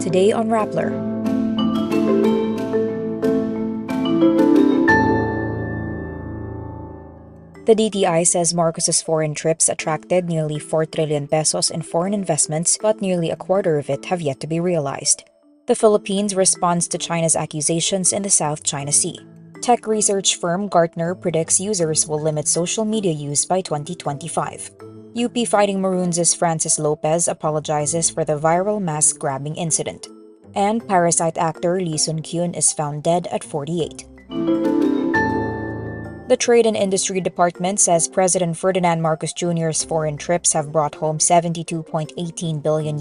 Today on Rappler. The DTI says Marcos's foreign trips attracted nearly 4 trillion pesos in foreign investments, but nearly a quarter of it have yet to be realized. The Philippines responds to China's accusations in the South China Sea. Tech research firm Gartner predicts users will limit social media use by 2025. UP Fighting Maroons' Francis Lopez apologizes for the viral mask-grabbing incident. And Parasite actor Sunun is found dead at 48. The Trade and Industry Department says President Ferdinand Marcos Jr.'s foreign trips have brought home $72.18 billion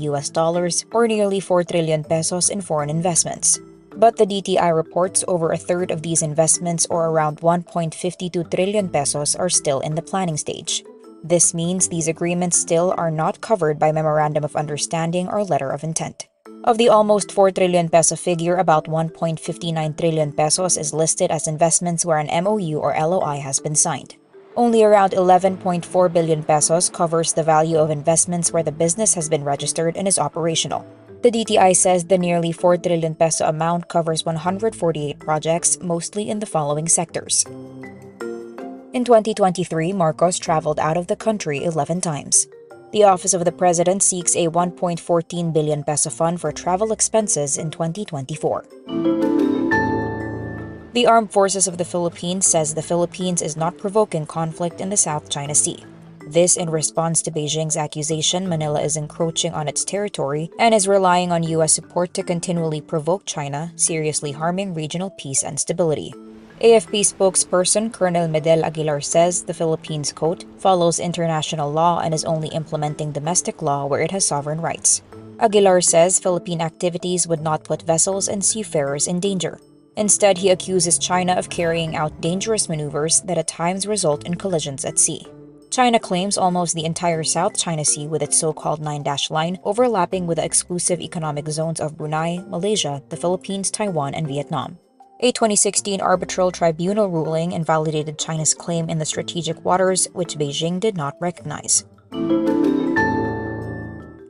or nearly 4 trillion pesos in foreign investments. But the DTI reports over a third of these investments, or around 1.52 trillion pesos, are still in the planning stage. This means these agreements still are not covered by Memorandum of Understanding or Letter of Intent. Of the almost 4 trillion peso figure, about 1.59 trillion pesos is listed as investments where an MOU or LOI has been signed. Only around 11.4 billion pesos covers the value of investments where the business has been registered and is operational. The DTI says the nearly 4 trillion peso amount covers 148 projects, mostly in the following sectors. In 2023, Marcos traveled out of the country 11 times. The Office of the President seeks a 1.14 billion peso fund for travel expenses in 2024. The Armed Forces of the Philippines says the Philippines is not provoking conflict in the South China Sea. This in response to Beijing's accusation Manila is encroaching on its territory and is relying on U.S. support to continually provoke China, seriously harming regional peace and stability. AFP spokesperson Colonel Medel Aguilar says the Philippines, quote, follows international law and is only implementing domestic law where it has sovereign rights. Aguilar says Philippine activities would not put vessels and seafarers in danger. Instead, he accuses China of carrying out dangerous maneuvers that at times result in collisions at sea. China claims almost the entire South China Sea with its so-called 9-dash line, overlapping with the exclusive economic zones of Brunei, Malaysia, the Philippines, Taiwan, and Vietnam. A 2016 arbitral tribunal ruling invalidated China's claim in the strategic waters, which Beijing did not recognize.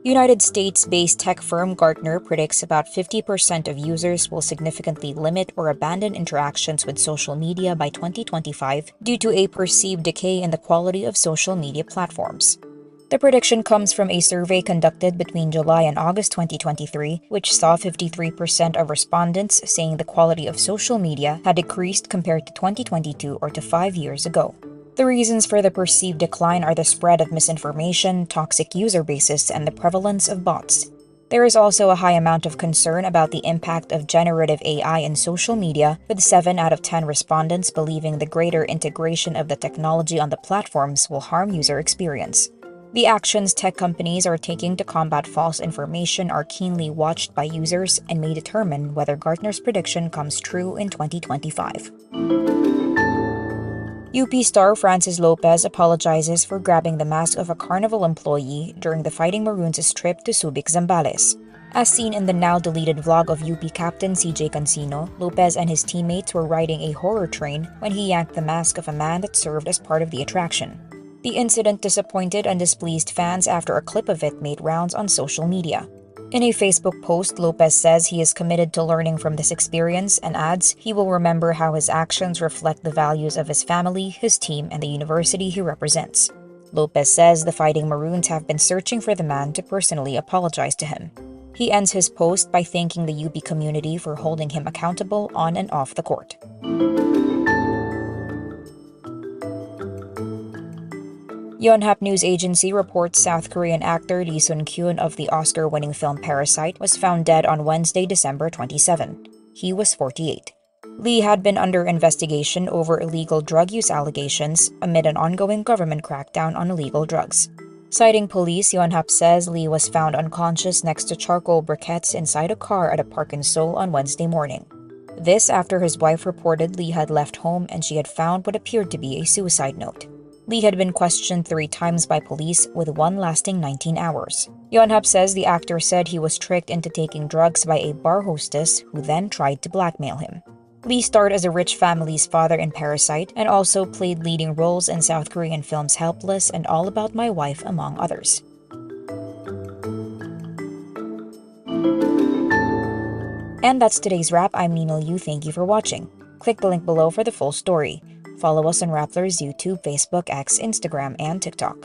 United States-based tech firm Gartner predicts about 50% of users will significantly limit or abandon interactions with social media by 2025 due to a perceived decay in the quality of social media platforms. The prediction comes from a survey conducted between July and August 2023, which saw 53% of respondents saying the quality of social media had decreased compared to 2022 or to 5 years ago. The reasons for the perceived decline are the spread of misinformation, toxic user bases, and the prevalence of bots. There is also a high amount of concern about the impact of generative AI in social media, with 7 out of 10 respondents believing the greater integration of the technology on the platforms will harm user experience. The actions tech companies are taking to combat false information are keenly watched by users and may determine whether Gartner's prediction comes true in 2025. UP star Francis Lopez apologizes for grabbing the mask of a carnival employee during the Fighting Maroons' trip to Subic, Zambales. As seen in the now-deleted vlog of UP captain CJ Cancino, Lopez and his teammates were riding a horror train when he yanked the mask of a man that served as part of the attraction. The incident disappointed and displeased fans after a clip of it made rounds on social media. In a Facebook post, Lopez says he is committed to learning from this experience and adds he will remember how his actions reflect the values of his family, his team, and the university he represents. Lopez says the Fighting Maroons have been searching for the man to personally apologize to him. He ends his post by thanking the UP community for holding him accountable on and off the court. Yonhap News Agency reports South Korean actor Lee Sun-kyun of the Oscar-winning film Parasite was found dead on Wednesday, December 27. He was 48. Lee had been under investigation over illegal drug use allegations amid an ongoing government crackdown on illegal drugs. Citing police, Yonhap says Lee was found unconscious next to charcoal briquettes inside a car at a park in Seoul on Wednesday morning. This after his wife reported Lee had left home and she had found what appeared to be a suicide note. Lee had been questioned 3 times by police, with one lasting 19 hours. Yonhap says the actor said he was tricked into taking drugs by a bar hostess who then tried to blackmail him. Lee starred as a rich family's father in Parasite and also played leading roles in South Korean films Helpless and All About My Wife, among others. And that's today's wrap. I'm Ninal Yu. Thank you for watching. Click the link below for the full story. Follow us on Rappler's YouTube, Facebook, X, Instagram, and TikTok.